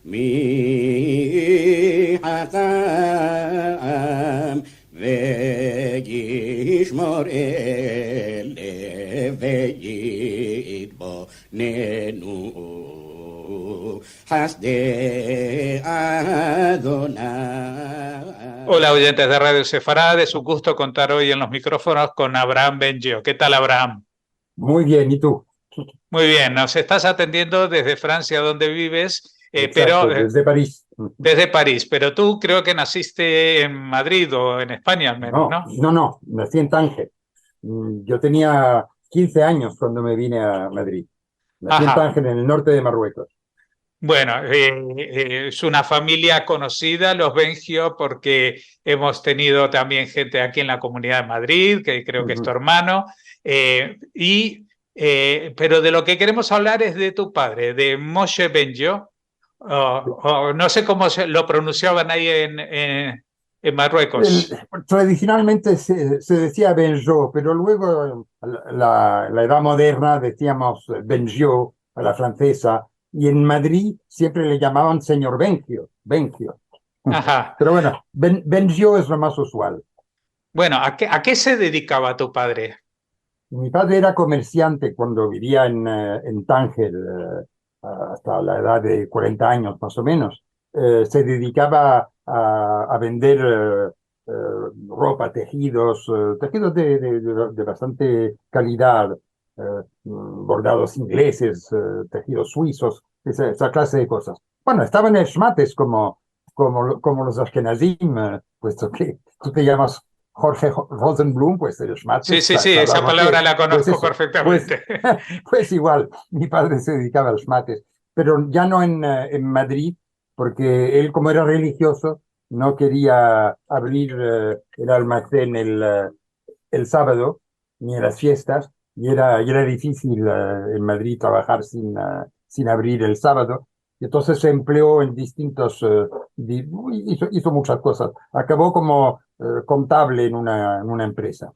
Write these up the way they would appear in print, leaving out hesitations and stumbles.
מי חכם וישמור אלה ויתבוננו חסדי אדוני. Hola, oyentes de Radio Sefarad, es un gusto contar hoy en los micrófonos con Abraham Bengio. ¿Qué tal, Abraham? Muy bien, ¿y tú? Muy bien, nos estás atendiendo desde Francia, donde vives, Exacto, desde París. desde París, pero tú creo que naciste en Madrid o en España al menos, ¿no? No, nací en Tánger. Yo tenía 15 años cuando me vine a Madrid. Nací en Ajá. Tánger, en el norte de Marruecos. Bueno, es una familia conocida, los Bengio, porque hemos tenido también gente aquí en la Comunidad de Madrid, que creo que es tu hermano, pero de lo que queremos hablar es de tu padre, de Moshe Bengio, no sé cómo lo pronunciaban ahí en Marruecos. Tradicionalmente se decía Benjo, pero luego la edad moderna decíamos Benjo a la francesa, y en Madrid siempre le llamaban señor Bengio. Ajá. Pero bueno, Bengio es lo más usual. Bueno, ¿a qué se dedicaba tu padre? Mi padre era comerciante cuando vivía en Tánger, hasta la edad de 40 años más o menos. Se dedicaba a vender ropa, tejidos de bastante calidad, bordados ingleses, tejidos suizos, esa clase de cosas. Bueno, estaba en el Schmates como los Ashkenazim, puesto que tú te llamas Jorge Rosenblum, pues el Schmates. Sí, esa palabra la conozco perfectamente. Pues igual, mi padre se dedicaba al Schmates, pero ya no en Madrid, porque él, como era religioso, no quería abrir el almacén el sábado, ni en las fiestas, y era difícil en Madrid trabajar sin abrir el sábado. Y entonces se empleó en distintos, hizo muchas cosas. Acabó como contable en una empresa.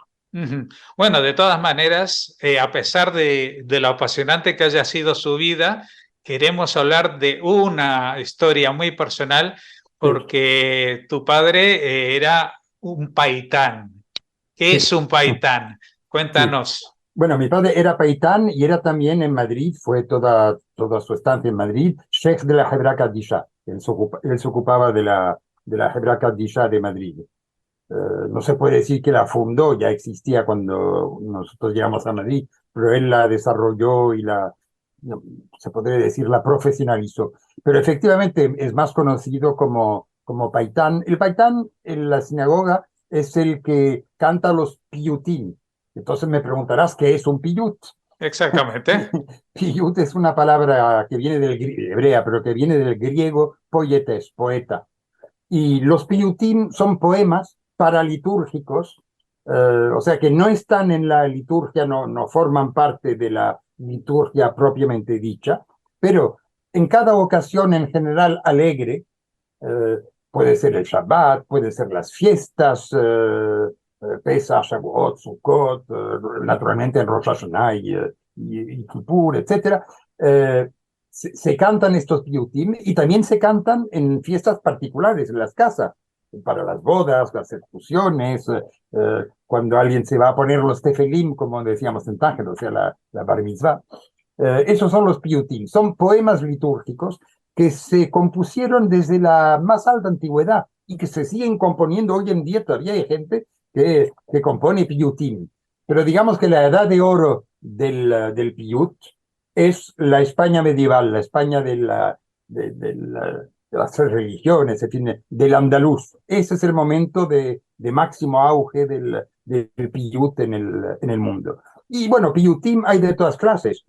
Bueno, de todas maneras, a pesar de lo apasionante que haya sido su vida, queremos hablar de una historia muy personal, porque tu padre era un paitán. ¿Qué es un paitán? Cuéntanos. Sí. Bueno, mi padre era paitán y era también en Madrid, fue toda su estancia en Madrid, sheikh de la Hebra Kadisha. Él se ocupaba de la Hebra Kadisha de Madrid. No se puede decir que la fundó, ya existía cuando nosotros llegamos a Madrid, pero él la desarrolló y se podría decir, la profesionalizó. Pero efectivamente es más conocido como paitán. El paitán en la sinagoga es el que canta los piyutim. Entonces me preguntarás qué es un piyut. Exactamente. Piyut es una palabra que viene hebrea, pero que viene del griego poietes, poeta. Y los piyutim son poemas paralitúrgicos, o sea que no están en la liturgia, no forman parte de la liturgia propiamente dicha, pero en cada ocasión en general alegre, puede ser el Shabbat, puede ser las fiestas, Pesach, Shavuot, Sukkot, naturalmente en Rosh Hashanah y Kippur, etc. Se cantan estos piyutim y también se cantan en fiestas particulares, en las casas, para las bodas, las ejecuciones, cuando alguien se va a poner los tefelim, como decíamos en Tánger, o sea, la bar mitzvah. Esos son los piyutim, son poemas litúrgicos que se compusieron desde la más alta antigüedad y que se siguen componiendo hoy en día. Todavía hay gente que compone piyutim. Pero digamos que la edad de oro del piyut es la España medieval, la España de las tres religiones, en fin, del andaluz. Ese es el momento de máximo auge del piyut en el mundo. Y bueno, piyutim hay de todas clases.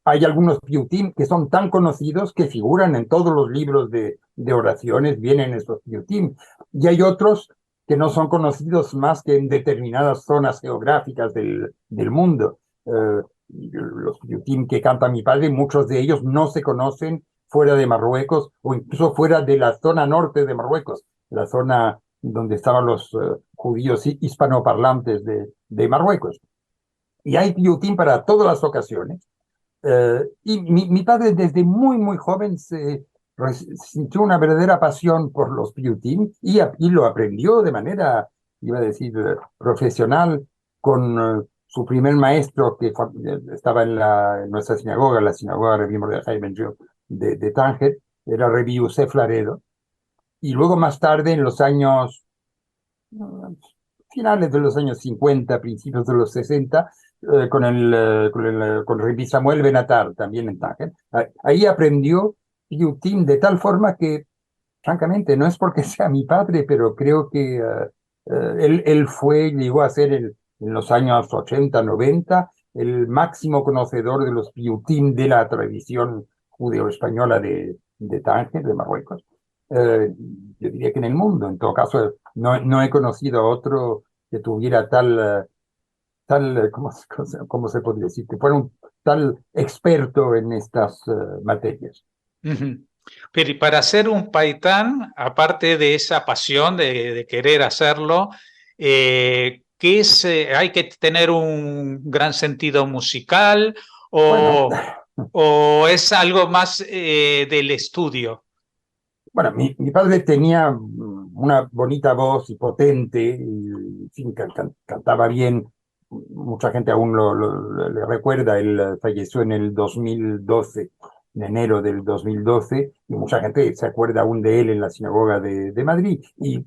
Hay algunos piyutim que son tan conocidos que figuran en todos los libros de oraciones, vienen estos piyutim. Y hay otros que no son conocidos más que en determinadas zonas geográficas del mundo. Los piyutim que canta mi padre, muchos de ellos no se conocen fuera de Marruecos o incluso fuera de la zona norte de Marruecos, la zona donde estaban los judíos hispanoparlantes de Marruecos. Y hay piyutim para todas las ocasiones. Y mi padre desde muy, muy joven se sintió una verdadera pasión por los piyutim y lo aprendió de manera, iba a decir, profesional con su primer maestro que estaba en nuestra sinagoga, la sinagoga Rabbi Mordechai Ben Gil de Tánger, era Rabbi Yosef Laredo. Y luego más tarde, en los años finales de los años 50, principios de los 60, con Rabbi Samuel Benatar, también en Tánger. Ahí aprendió piyutim de tal forma que, francamente, no es porque sea mi padre, pero creo que él llegó a ser en los años 80, 90, el máximo conocedor de los piyutim de la tradición judeo-española de Tánger, de Marruecos. Yo diría que en el mundo. En todo caso, no he conocido a otro que tuviera ¿cómo se podría decir? Que fuera un tal experto en estas materias. Ujú. Pero y para hacer un paitán, aparte de esa pasión de querer hacerlo, ¿qué es, hay que tener un gran sentido musical Bueno, o es algo más del estudio? Bueno, mi padre tenía una bonita voz y potente, y, en fin, cantaba bien. Mucha gente aún le recuerda, él falleció en el 2012, en enero del 2012, y mucha gente se acuerda aún de él en la sinagoga de Madrid. Y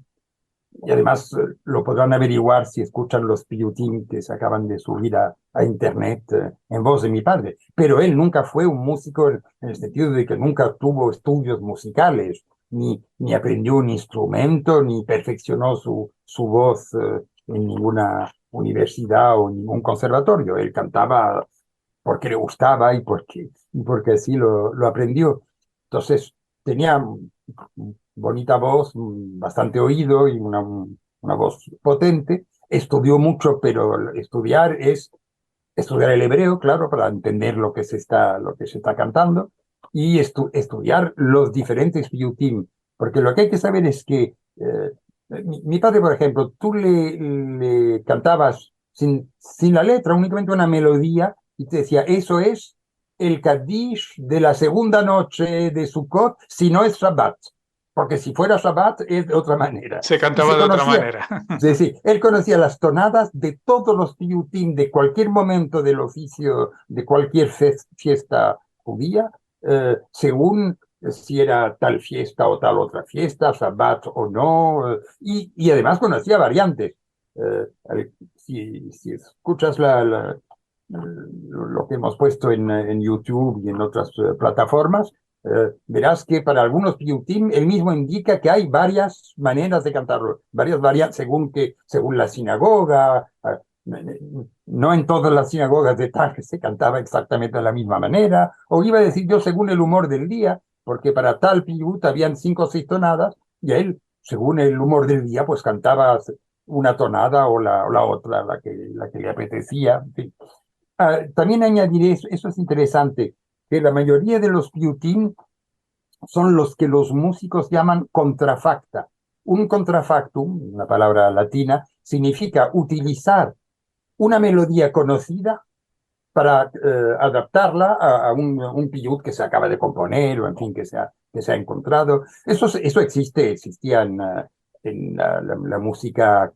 además lo podrán averiguar si escuchan los piyutim que se acaban de subir a internet en voz de mi padre. Pero él nunca fue un músico en el sentido de que nunca tuvo estudios musicales, ni aprendió un instrumento, ni perfeccionó su voz en ninguna universidad o ningún conservatorio. Él cantaba porque le gustaba y porque así lo aprendió. Entonces tenía bonita voz, bastante oído y una voz potente. Estudió mucho, pero estudiar es estudiar el hebreo, claro, para entender lo que se está cantando, y estudiar los diferentes piyutim, porque lo que hay que saber es que mi padre, por ejemplo, tú le cantabas sin la letra, únicamente una melodía, y te decía, eso es el Kaddish de la segunda noche de Sukkot, si no es Shabbat, porque si fuera Shabbat es de otra manera. Se Y cantaba se de otra conocía, manera. sí, sí, él conocía las tonadas de todos los piyutim de cualquier momento del oficio, de cualquier fiesta judía, según si era tal fiesta o tal otra fiesta, Shabbat o no, y además conocía variantes. Si escuchas lo que hemos puesto en YouTube y en otras plataformas, verás que para algunos piyutim él mismo indica que hay varias maneras de cantarlo, varias variantes según la sinagoga. No en todas las sinagogas de Tánger se cantaba exactamente de la misma manera, o iba a decir yo según el humor del día, porque para tal piyut habían 5 o 6 tonadas, y a él, según el humor del día, pues cantaba una tonada o la otra, la que le apetecía. En fin. También añadiré, eso es interesante, que la mayoría de los piyutim son los que los músicos llaman contrafacta. Un contrafactum, una palabra latina, significa utilizar una melodía conocida para adaptarla a un piyut que se acaba de componer o en fin que se ha encontrado. Eso existía en la música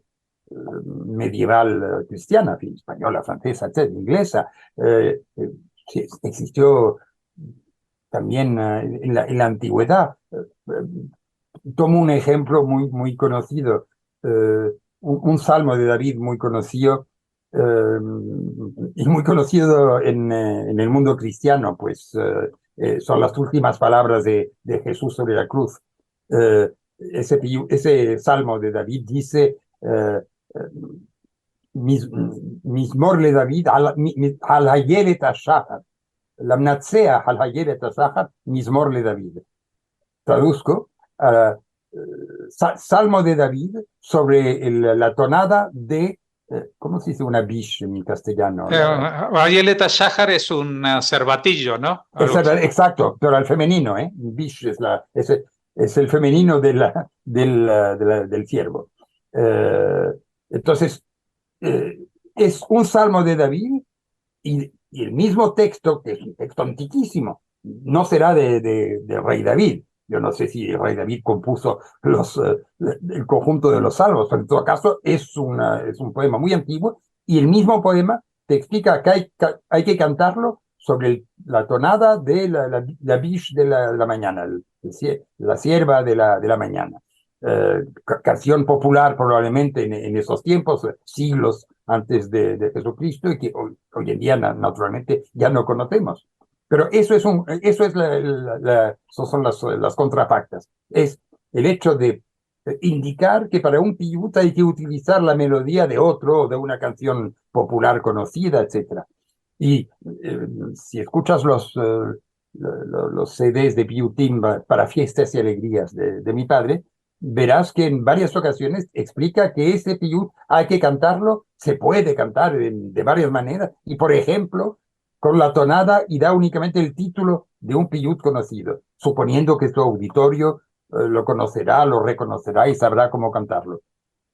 medieval cristiana, en fin, española, francesa, etc., inglesa. Sí, existió también en la antigüedad. Tomo un ejemplo muy conocido, un salmo de David muy conocido, y muy conocido en el mundo cristiano, pues son las últimas palabras de Jesús sobre la cruz. Ese salmo de David dice, Mizmor le David al Hayelet HaShachar, Lamnatsea al Hayelet HaShachar, Mizmor le David. Traduzco, Salmo de David sobre la tonada de, ¿cómo se dice una bish en castellano? Violeta Shahar es un cervatillo, ¿no? Algo así. Exacto, pero al femenino, ¿eh? Bish es el femenino del ciervo. Entonces, es un salmo de David y el mismo texto, que es un texto antiquísimo, no será de rey David, Yo no sé si el rey David compuso el conjunto de los salmos, pero en todo caso es un poema muy antiguo y el mismo poema te explica que hay que cantarlo sobre la tonada de la biche de la mañana, la sierva de la mañana. Canción popular probablemente en esos tiempos, siglos antes de Jesucristo, y que hoy en día naturalmente ya no conocemos. Pero eso son las contrafactas. Es el hecho de indicar que para un piyut hay que utilizar la melodía de otro, de una canción popular conocida, etc. Y si escuchas los CDs de piyutim para fiestas y alegrías de mi padre, verás que en varias ocasiones explica que ese piyut hay que cantarlo, se puede cantar de varias maneras, y por ejemplo, con la tonada y da únicamente el título de un piyut conocido, suponiendo que su auditorio lo conocerá, lo reconocerá y sabrá cómo cantarlo.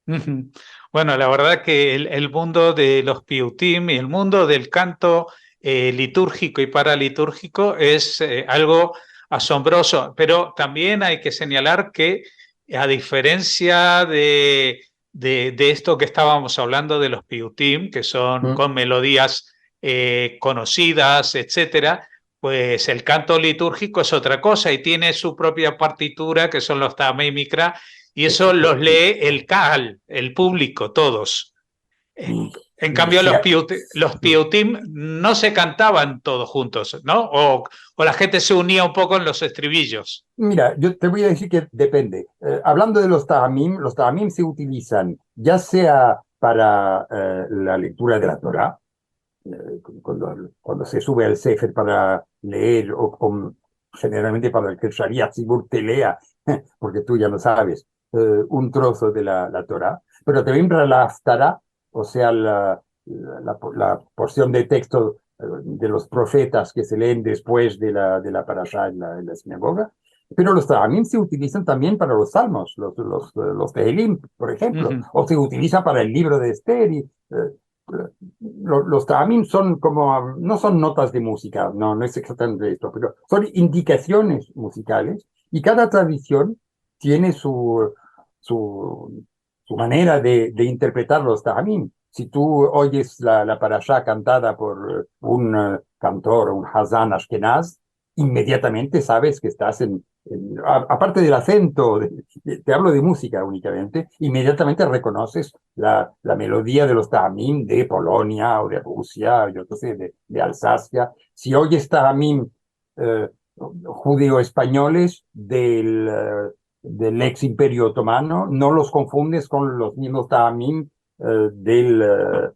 Ujú. Bueno, la verdad que el mundo de los piutim y el mundo del canto litúrgico y paralitúrgico es algo asombroso, pero también hay que señalar que a diferencia de esto que estábamos hablando de los piutim, que son con melodías conocidas, etcétera, pues el canto litúrgico es otra cosa y tiene su propia partitura, que son los tamei mikra, y eso los lee el Kahal, el público, todos. En cambio, los piutim no se cantaban todos juntos, ¿no? O la gente se unía un poco en los estribillos. Mira, yo te voy a decir que depende. Hablando de los ta'amim se utilizan ya sea para la lectura de la Torá, cuando se sube al Sefer para leer, o generalmente para que el Shariat Tzibur te lea, porque tú ya no sabes, un trozo de la Torá, pero también para la Haftará, o sea, la porción de texto de los profetas que se leen después de la parashá en la sinagoga. Pero los también se utilizan también para los salmos, los Tehilim, por ejemplo, o se utilizan para el libro de Esther. Los tamim son como, no son notas de música, no es exactamente esto, pero son indicaciones musicales, y cada tradición tiene su manera de interpretar los tamim. Si tú oyes la parashá cantada por un cantor, un hazán ashkenaz, inmediatamente sabes que estás aparte del acento, te hablo de música únicamente, inmediatamente reconoces la melodía de los ta'amim de Polonia o de Rusia, yo no sé, de Alsacia. Si oyes ta'amim judeo-españoles del ex imperio otomano, no los confundes con los mismos ta'amim del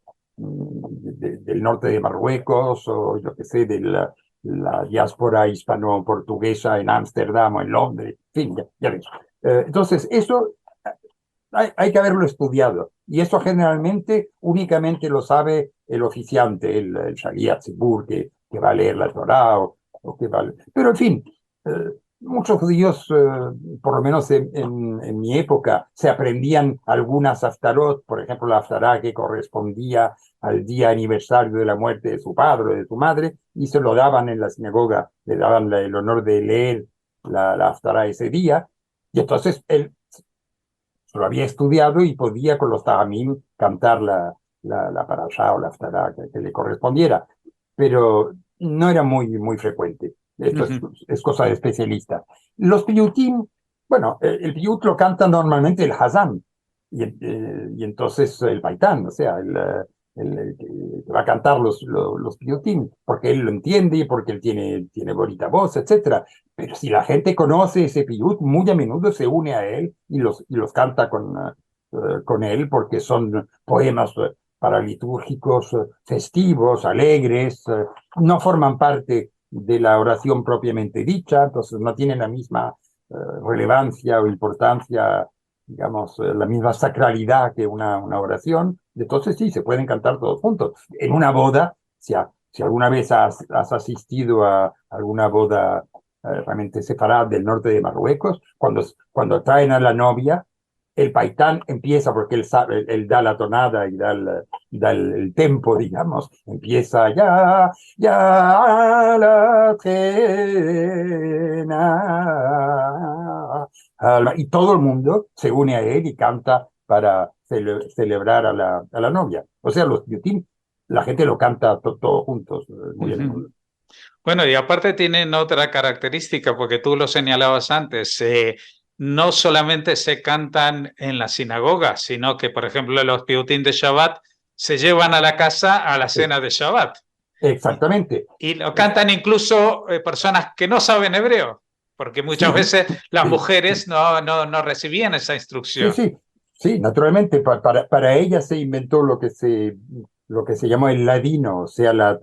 norte de Marruecos, o yo qué sé, la diáspora hispano-portuguesa en Ámsterdam o en Londres, en fin, ya ves. Entonces, eso hay que haberlo estudiado, y eso generalmente únicamente lo sabe el oficiante, el Shariat Tzibur, que va a leer la Torá, o que va a... Pero en fin, muchos judíos, por lo menos en mi época, se aprendían algunas haftarot, por ejemplo, la haftará que correspondía al día aniversario de la muerte de su padre o de su madre, y se lo daban en la sinagoga, le daban el honor de leer la haftará ese día, y entonces él lo había estudiado y podía con los ta'amim cantar la parashá o la haftará que le correspondiera, pero no era muy frecuente. Esto es cosa de especialistas. Los piyutim, bueno, el piyut lo canta normalmente el hazán, y entonces el baitán, o sea, el que va a cantar los piyutim, porque él lo entiende, porque él tiene bonita voz, etc. Pero si la gente conoce ese piyut, muy a menudo se une a él y los canta con él, porque son poemas paralitúrgicos, festivos, alegres, no forman parte de la oración propiamente dicha, entonces no tienen la misma relevancia o importancia, digamos, la misma sacralidad que una oración. Entonces sí, se pueden cantar todos juntos. En una boda, si alguna vez has asistido a alguna boda realmente sefarad del norte de Marruecos, cuando traen a la novia, el paitán empieza porque él sabe, él da la tonada y da el tempo, digamos, empieza ya, ya la trena, y todo el mundo se une a él y canta para celebrar a la novia. O sea, los Piyutim, la gente lo canta todos juntos, muy bien. Ujú. Bueno, y aparte tienen otra característica, porque tú lo señalabas antes, no solamente se cantan en la sinagoga, sino que, por ejemplo, los piutín de Shabbat se llevan a la casa a la cena de Shabbat. Exactamente. Y lo cantan incluso personas que no saben hebreo, porque muchas Sí, veces las sí, mujeres no recibían esa sí, instrucción. sí, sí, naturalmente, para ella se inventó lo que se llamó el ladino, o sea, la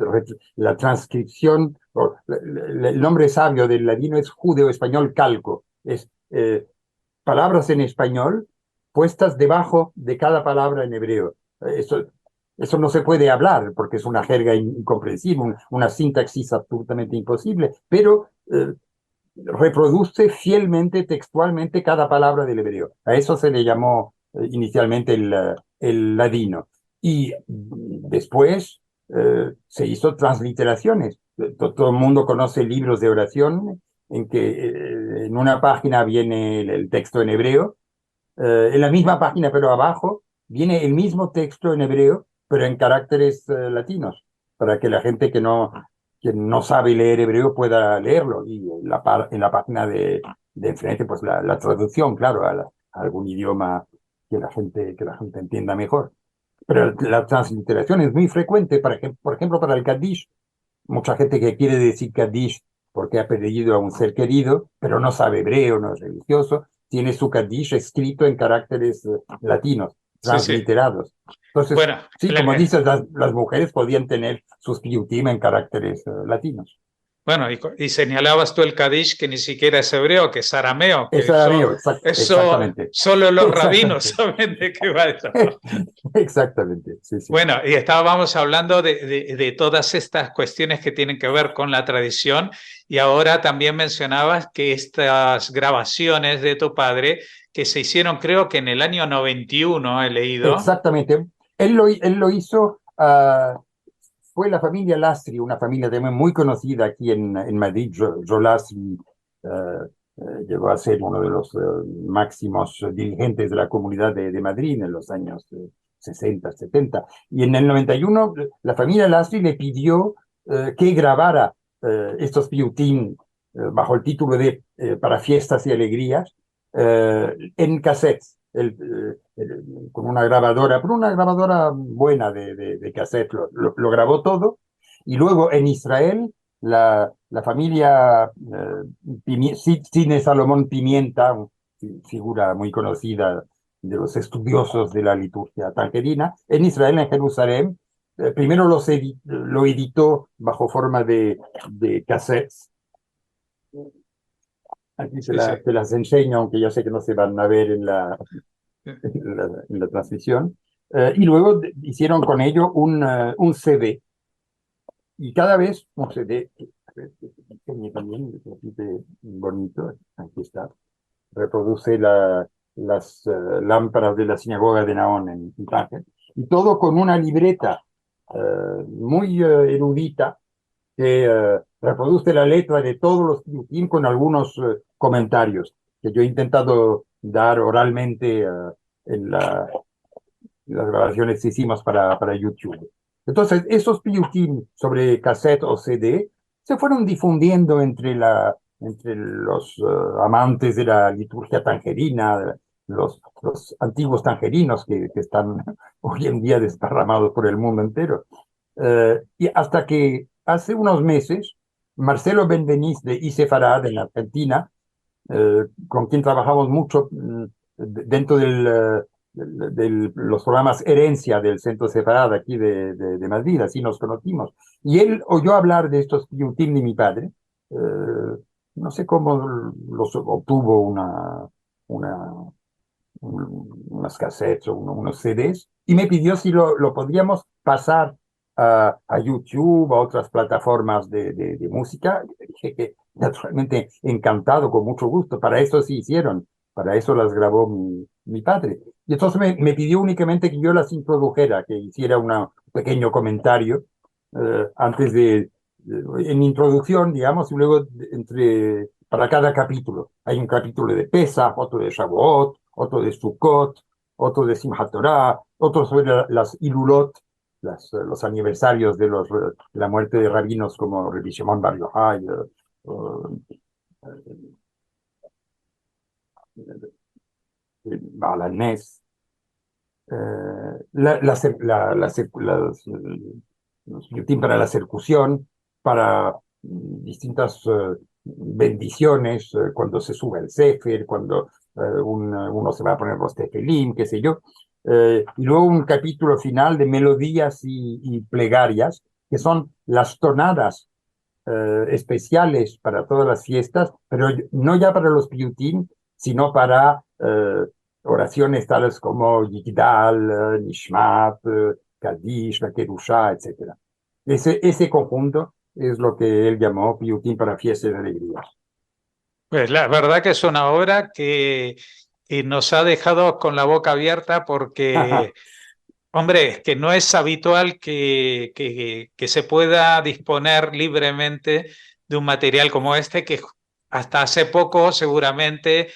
transcripción, el nombre sabio del ladino es judeo-español calco, es palabras en español puestas debajo de cada palabra en hebreo. Eso no se puede hablar porque es una jerga incomprensible, una sintaxis absolutamente imposible, pero reproduce fielmente, textualmente cada palabra del hebreo. A eso se le llamó inicialmente el ladino. Y después se hizo transliteraciones. Todo el mundo conoce libros de oración en que en una página viene el texto en hebreo, en la misma página pero abajo viene el mismo texto en hebreo pero en caracteres latinos, para que la gente que no sabe leer hebreo pueda leerlo, y en la página de enfrente pues la traducción, claro, a algún idioma que la gente entienda mejor. Pero la transliteración es muy frecuente, por ejemplo, para el Kaddish. Mucha gente que quiere decir Kaddish porque ha perdido a un ser querido, pero no sabe hebreo, no es religioso, tiene su Kaddish escrito en caracteres latinos, Sí, sí. transliterados. Entonces, Bueno, sí, como dices, las mujeres podían tener sus piyutim en caracteres latinos. bueno, y señalabas tú el Kadish, que ni siquiera es hebreo, que es arameo, que Es arameo, eso exactamente. solo los rabinos Exactamente. saben de qué va eso. Exactamente, sí, sí. Bueno, y estábamos hablando de todas estas cuestiones que tienen que ver con la tradición, y ahora también mencionabas que estas grabaciones de tu padre, que se hicieron creo que en el año 91, he leído. Exactamente. Él lo hizo, fue la familia Lastri, una familia también muy conocida aquí en Madrid. Joe Lastri eh, llegó a ser uno de los máximos dirigentes de la Comunidad de Madrid en los años 60, 70. Y en el 91 la familia Lastri le pidió que grabara estos piyutim bajo el título de Para fiestas y alegrías en cassettes. Con una grabadora, pero una grabadora buena de cassette, lo grabó todo. Y luego en Israel, la familia Cine Salomón Pimienta, figura muy conocida de los estudiosos de la liturgia tangerina, en Israel, en Jerusalén, primero lo editó bajo forma de cassettes. Aquí Sí, sí. te las enseño, aunque ya sé que no se van a ver en la transmisión. Y luego hicieron con ello un CD. Y cada vez un CD, también, bonito, aquí está, reproduce las lámparas de la sinagoga de Naón en Tánger. Y todo con una libreta muy erudita que reproduce la letra de todos los Piyutim con algunos comentarios que yo he intentado dar oralmente en las grabaciones que hicimos para YouTube. Entonces, esos Piyutim sobre cassette o CD se fueron difundiendo entre los amantes de la liturgia tangerina, los antiguos tangerinos que están hoy en día desparramados por el mundo entero. Y hasta que hace unos meses, Marcelo Benvenís de Isefarad en la Argentina, con quien trabajamos mucho dentro de los programas Herencia del Centro Sefarad aquí de Madrid, así nos conocimos. Y él oyó hablar de estos piyutim de mi padre, no sé cómo los obtuvo unas cassettes o unos CDs, y me pidió si lo podíamos pasar a YouTube, a otras plataformas de música. Dije que naturalmente encantado, con mucho gusto. Para eso sí hicieron, para eso las grabó mi padre. Y entonces me pidió únicamente que yo las introdujera, que hiciera un pequeño comentario antes en introducción, digamos, y luego para cada capítulo. Hay un capítulo de Pesach, otro de Shavuot, otro de Sukkot, otro de Simchat Torah, otro sobre las Ilulot, los aniversarios de la muerte de rabinos como Rabbi Shimon Bar Yochai, Baal HaNes, los yutim para la circuncisión, para distintas bendiciones, cuando se sube el Sefer, cuando uno se va a poner los tefilim, qué sé yo. Y luego un capítulo final de melodías y plegarias, que son las tonadas especiales para todas las fiestas, pero no ya para los piyutim, sino para oraciones tales como Yigdal, Nishmat, Kadish, Kedushá, etc. Ese conjunto es lo que él llamó piyutim para fiestas de alegría. Pues la verdad que es una obra que nos ha dejado con la boca abierta porque, hombre, que no es habitual que se pueda disponer libremente de un material como este, que hasta hace poco seguramente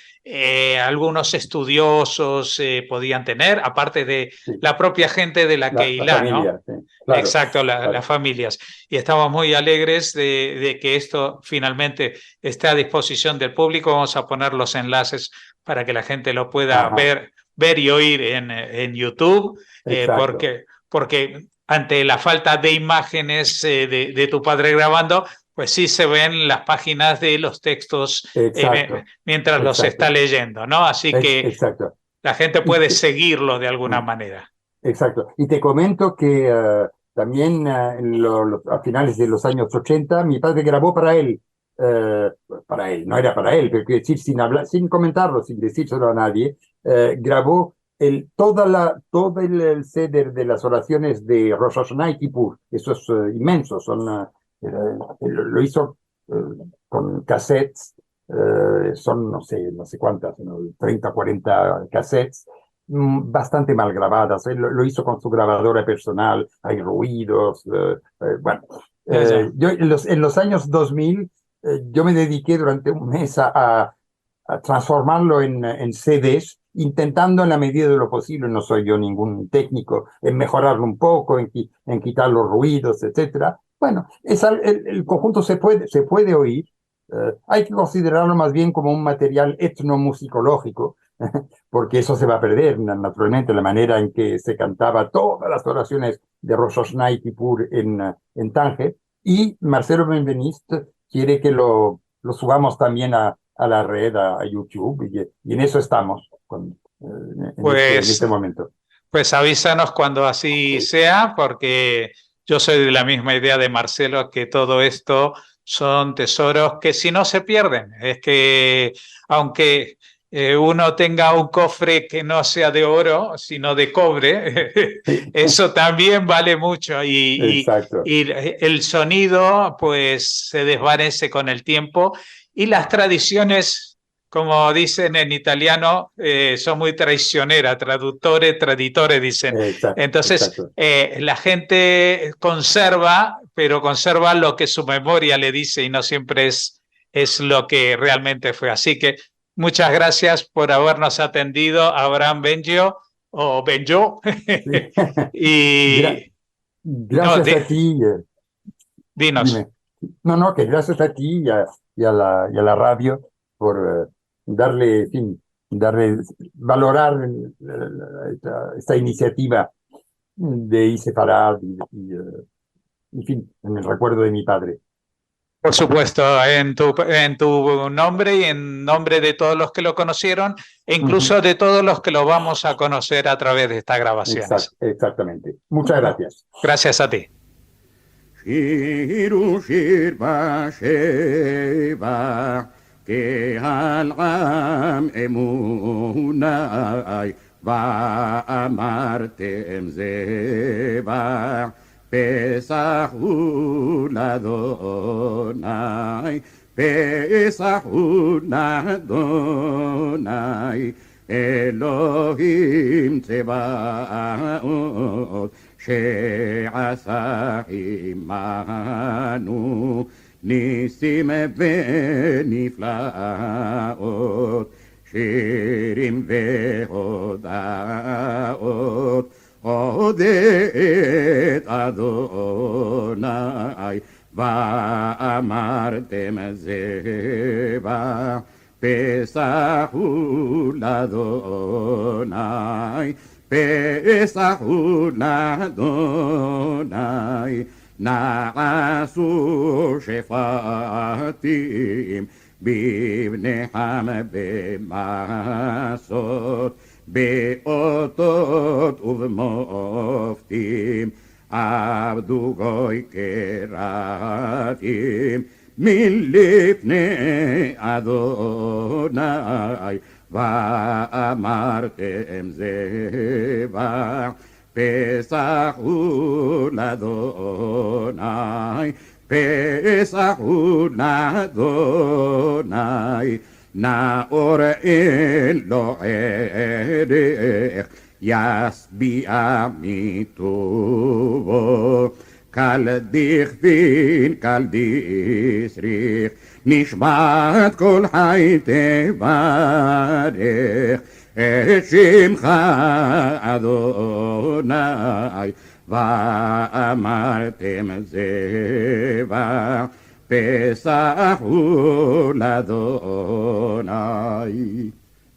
algunos estudiosos podían tener, aparte de Sí. la propia gente de la Keilah, familia, ¿no? sí, claro, Exacto, claro. las familias. Y estamos muy alegres de que esto finalmente esté a disposición del público. Vamos a poner los enlaces para que la gente lo pueda ver y oír en YouTube, porque ante la falta de imágenes de tu padre grabando, pues sí se ven las páginas de los textos mientras los está leyendo, ¿no? Así que la gente puede seguirlo de alguna manera. Exacto. Y te comento que también a finales de los años 80, mi padre grabó para él, no era para él, pero quiero decir, sin comentarlo, sin decírselo a nadie, grabó todo el ceder de las oraciones de Rosh Hashanah y Kippur. Eso es inmenso, lo hizo con cassettes, son no sé cuántas, 30, 40 cassettes, bastante mal grabadas. Él lo hizo con su grabadora personal, hay ruidos. Bueno, yo en los años 2000, yo me dediqué durante un mes a transformarlo en CDs, intentando en la medida de lo posible, no soy yo ningún técnico, en mejorarlo un poco, en quitar los ruidos, etcétera. Bueno, el conjunto se puede oír. Hay que considerarlo más bien como un material etnomusicológico, porque eso se va a perder, naturalmente, la manera en que se cantaba todas las oraciones de Rosh Hashanah y Kippur en Tánger. Y Marcelo Benveniste quiere que lo subamos también a la red, a YouTube, y en eso estamos en este momento. Pues avísanos cuando así sea, porque yo soy de la misma idea de Marcelo, que todo esto son tesoros que si no se pierden. Es que aunque uno tenga un cofre que no sea de oro, sino de cobre, eso también vale mucho y el sonido pues se desvanece con el tiempo y las tradiciones, como dicen en italiano, son muy traicioneras, traditore, dicen. Entonces, la gente conserva, pero conserva lo que su memoria le dice y no siempre es lo que realmente fue. Así que muchas gracias por habernos atendido, Abraham Benjo, o Benjo. Y gracias a ti. Dinos. Dime. No, que gracias a ti y a la radio por valorar esta iniciativa de Isefarad en fin, en el recuerdo de mi padre. Por supuesto, en tu nombre y en nombre de todos los que lo conocieron, e incluso de todos los que lo vamos a conocer a través de estas grabaciones. Exactamente. Muchas gracias. Gracias a ti. שירו שיר בשבח, קהל עם אמוני, ואמרתם זבח, פסח הוא לאדוני, פסח הוא לאדוני, אלוהים צבאות, שעשה עמנו ניסים ונפלאות, שירים והודאות, עודד אדוני, ואמרתם זבח פסח הוא לאדוני, פסח הוא לאדוני, נעשו שפטים בבניהם במסות, באותות ובמופתים, עבדו גוי קראתים מלפני אדוני, ואמרתם זבח פסח הוא לאדוני, פסח הוא לאדוני, נאור אין לו ערך, ישביע מטובו, קל דכפין קל דסריך, נשמת כל חי תברך את שמך אדוני, ואמרתם זבח פסח הוא לאדוני.